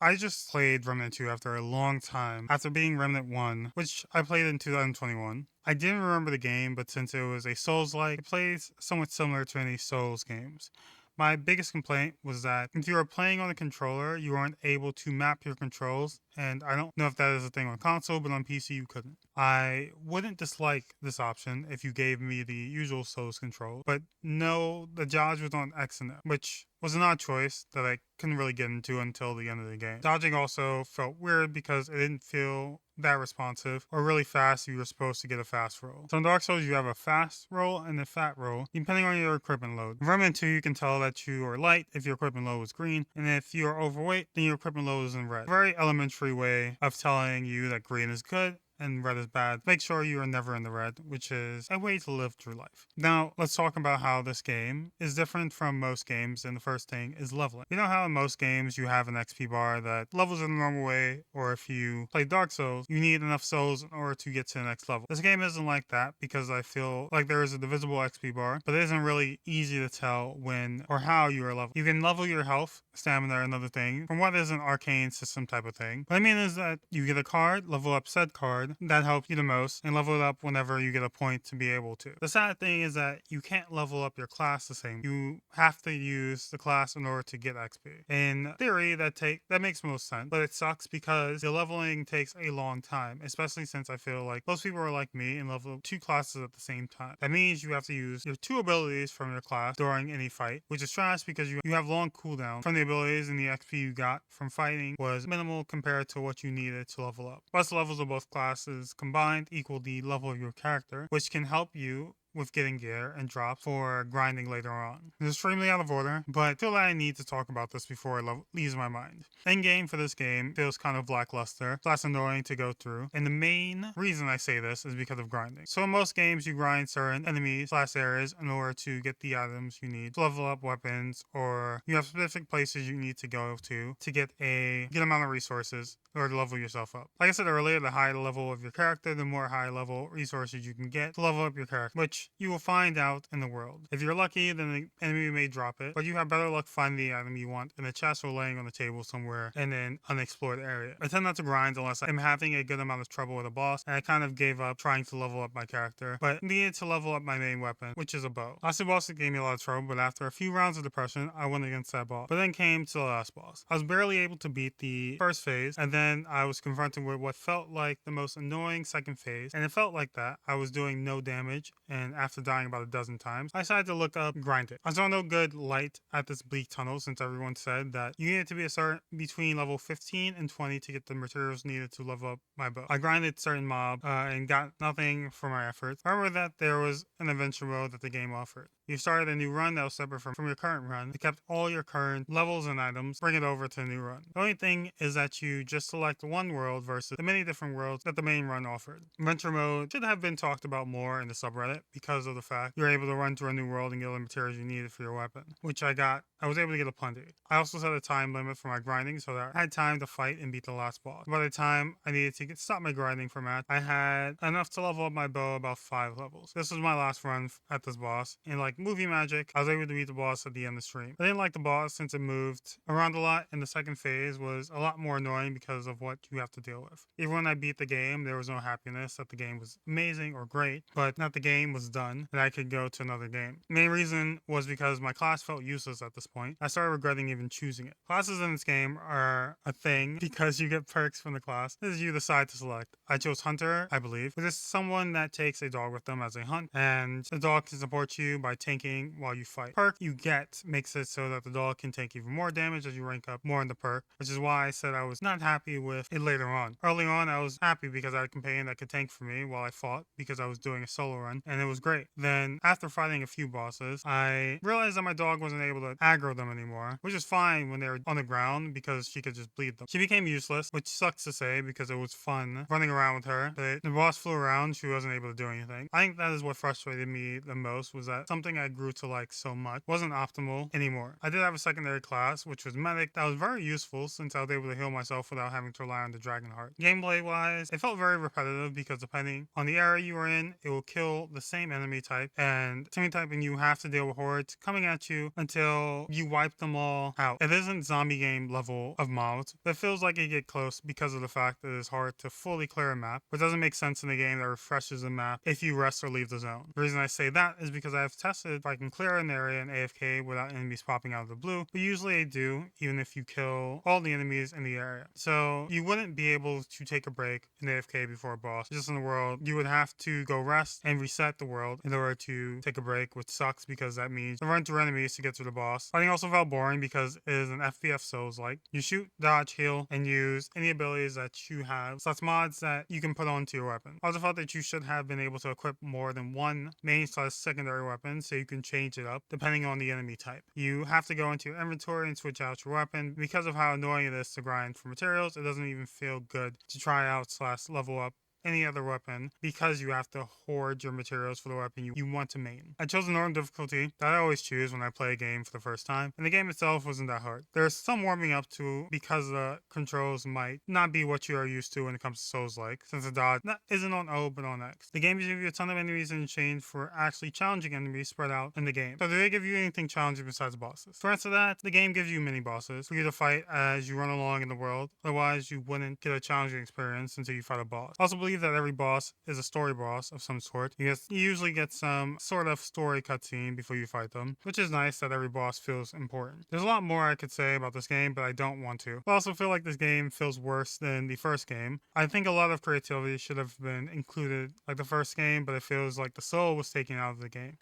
I just played Remnant 2 after a long time, after beating Remnant 1, which I played in 2021. I didn't remember the game, but since it was a Souls-like, it plays somewhat similar to any Souls games. My biggest complaint was that if you were playing on a controller, you weren't able to map your controls, and I don't know if that is a thing on console, but on PC you couldn't. I wouldn't dislike this option if you gave me the usual Souls control, but no, the dodge was on X and M, which was an odd choice that I couldn't really get into until the end of the game. Dodging also felt weird because it didn't feel that responsive or really fast. You were supposed to get a fast roll. So in Dark Souls, you have a fast roll and a fat roll, depending on your equipment load. In Remnant 2, you can tell that you are light if your equipment load is green, and if you are overweight, then your equipment load is in red. A very elementary way of telling you that green is good and red is bad. Make sure you are never in the red, which is a way to live through life. Now, let's talk about how this game is different from most games, and the first thing is leveling. You know how in most games you have an XP bar that levels in the normal way, or if you play Dark Souls, you need enough souls in order to get to the next level. This game isn't like that because I feel like there is a divisible XP bar, but it isn't really easy to tell when or how you are leveling. You can level your health, stamina, another thing, from what is an arcane system type of thing. What I mean is that you get a card, level up said card, that helps you the most, and level it up whenever you get a point to be able to. The sad thing is that you can't level up your class the same. You have to use the class in order to get XP. In theory, that makes most sense, but it sucks because the leveling takes a long time, especially since I feel like most people are like me and level two classes at the same time. That means you have to use your two abilities from your class during any fight, which is trash because you have long cooldown from the abilities, and the XP you got from fighting was minimal compared to what you needed to level up. Plus, levels of both classes combined equal the level of your character, which can help you with getting gear and drops for grinding later on. It's extremely out of order, but I feel that I need to talk about this before it leaves my mind. Endgame for this game feels kind of lackluster, less annoying to go through, and the main reason I say this is because of grinding. So in most games, you grind certain enemies / areas in order to get the items you need to level up weapons, or you have specific places you need to go to get a good amount of resources or to level yourself up. Like I said earlier, the higher the level of your character, the more high level resources you can get to level up your character, which you will find out in the world. If you're lucky, then the enemy may drop it, but you have better luck finding the item you want in a chest or laying on the table somewhere in an unexplored area. I tend not to grind unless I'm having a good amount of trouble with a boss, and I kind of gave up trying to level up my character, but needed to level up my main weapon, which is a bow. Last two bosses gave me a lot of trouble, but after a few rounds of depression, I went against that boss. But then came to the last boss. I was barely able to beat the first phase, and then I was confronted with what felt like the most annoying second phase, and it felt like that I was doing no damage, and after dying about a dozen times, I decided to look up Grind It. I saw no good light at this bleak tunnel since everyone said that you needed to be a certain between level 15 and 20 to get the materials needed to level up my bow. I grinded certain mob and got nothing for my efforts. However, that there was an adventure mode that the game offered. You started a new run that was separate from your current run. It kept all your current levels and items, bring it over to the new run. The only thing is that you just select one world versus the many different worlds that the main run offered. Adventure mode should have been talked about more in the subreddit because of the fact you're able to run to a new world and get all the materials you needed for your weapon, which I got. I was able to get a plenty. I also set a time limit for my grinding so that I had time to fight and beat the last boss. By the time I needed to stop my grinding for match, I had enough to level up my bow about 5 levels. This was my last run at this boss, and like movie magic, I was able to beat the boss at the end of the stream. I didn't like the boss since it moved around a lot, and the second phase was a lot more annoying because of what you have to deal with. Even when I beat the game, there was no happiness that the game was amazing or great, but not the game was done and I could go to another game. The main reason was because my class felt useless at this point. I started regretting even choosing it. Classes in this game are a thing because you get perks from the class as you decide to select. I chose Hunter, I believe, which is someone that takes a dog with them as a hunt, and the dog can support you by tanking while you fight. Perk you get makes it so that the dog can take even more damage as you rank up more in the perk, which is why I said I was not happy with it later on. Early on, I was happy because I had a companion that could tank for me while I fought because I was doing a solo run, and it was great. Then, after fighting a few bosses, I realized that my dog wasn't able to aggro them anymore, which is fine when they were on the ground because she could just bleed them. She became useless, which sucks to say because it was fun running around with her, but the boss flew around, she wasn't able to do anything. I think that is what frustrated me the most, was that something I grew to like so much wasn't optimal anymore. I did have a secondary class, which was Medic, that was very useful since I was able to heal myself without having to rely on the Dragon Heart. Gameplay wise, it felt very repetitive because depending on the area you were in, it will kill the same enemy type, and enemy type, and you have to deal with hordes coming at you until you wipe them all out. It isn't zombie game level of mobs, but it feels like you get close because of the fact that it is hard to fully clear a map, but doesn't make sense in a game that refreshes the map if you rest or leave the zone. The reason I say that is because I have tested if I can clear an area in AFK without enemies popping out of the blue, but usually I do, even if you kill all the enemies in the area. So you wouldn't be able to take a break in AFK before a boss. Just in the world, you would have to go rest and reset the world in order to take a break, which sucks because that means you run through enemies to get to the boss. Fighting also felt boring because it is an FPS Souls-like. You shoot, dodge, heal, and use any abilities that you have, such mods that you can put onto your weapon. I also felt that you should have been able to equip more than one main/secondary weapon so you can change it up depending on the enemy type. You have to go into your inventory and switch out your weapon. Because of how annoying it is to grind for materials, it doesn't even feel good to try out/level up any other weapon because you have to hoard your materials for the weapon you want to main. I chose the normal difficulty that I always choose when I play a game for the first time, and the game itself wasn't that hard. There's some warming up to because the controls might not be what you are used to when it comes to Souls-like, since the dodge isn't on O but on X. The game gives you a ton of enemies in exchange for actually challenging enemies spread out in the game. So do they give you anything challenging besides bosses? For answer to that, the game gives you mini bosses for you to fight as you run along in the world, otherwise you wouldn't get a challenging experience until you fight a boss. Also believe that every boss is a story boss of some sort. You usually get some sort of story cutscene before you fight them, which is nice that every boss feels important. There's a lot more I could say about this game, but I don't want to. I also feel like this game feels worse than the first game. I think a lot of creativity should have been included like the first game, but it feels like the soul was taken out of the game.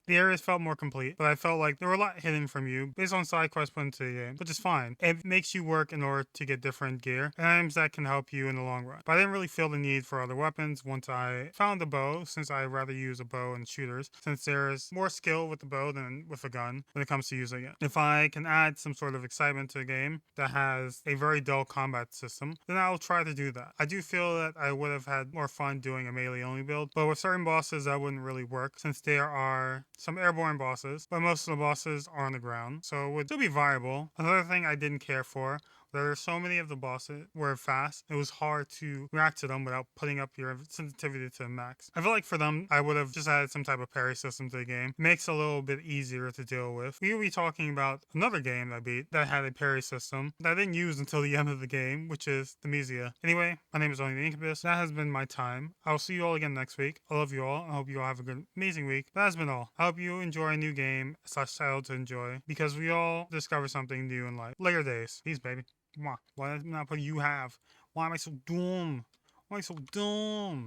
The areas felt more complete, but I felt like there were a lot hidden from you based on side quests put into the game, which is fine. It makes you work in order to get different gear and items that can help you in the long run. But I didn't really feel the need for other weapons once I found the bow, since I rather use a bow in shooters, since there is more skill with the bow than with a gun when it comes to using it. If I can add some sort of excitement to a game that has a very dull combat system, then I'll try to do that. I do feel that I would have had more fun doing a melee only build, but with certain bosses that wouldn't really work since there are some airborne bosses, but most of the bosses are on the ground, so it would still be viable. Another thing I didn't care for, there are so many of the bosses were fast, it was hard to react to them without putting up your sensitivity to the max. I feel like for them, I would have just added some type of parry system to the game. It makes it a little bit easier to deal with. We will be talking about another game I beat that had a parry system that I didn't use until the end of the game, which is Themisia. Anyway, my name is Only the Incubus. That has been my time. I will see you all again next week. I love you all. I hope you all have a good, amazing week. That has been all. I hope you enjoy a new game / title to enjoy, because we all discover something new in life. Later days. Peace, baby. Why not put you have? Why am I so dumb? Why am I so dumb?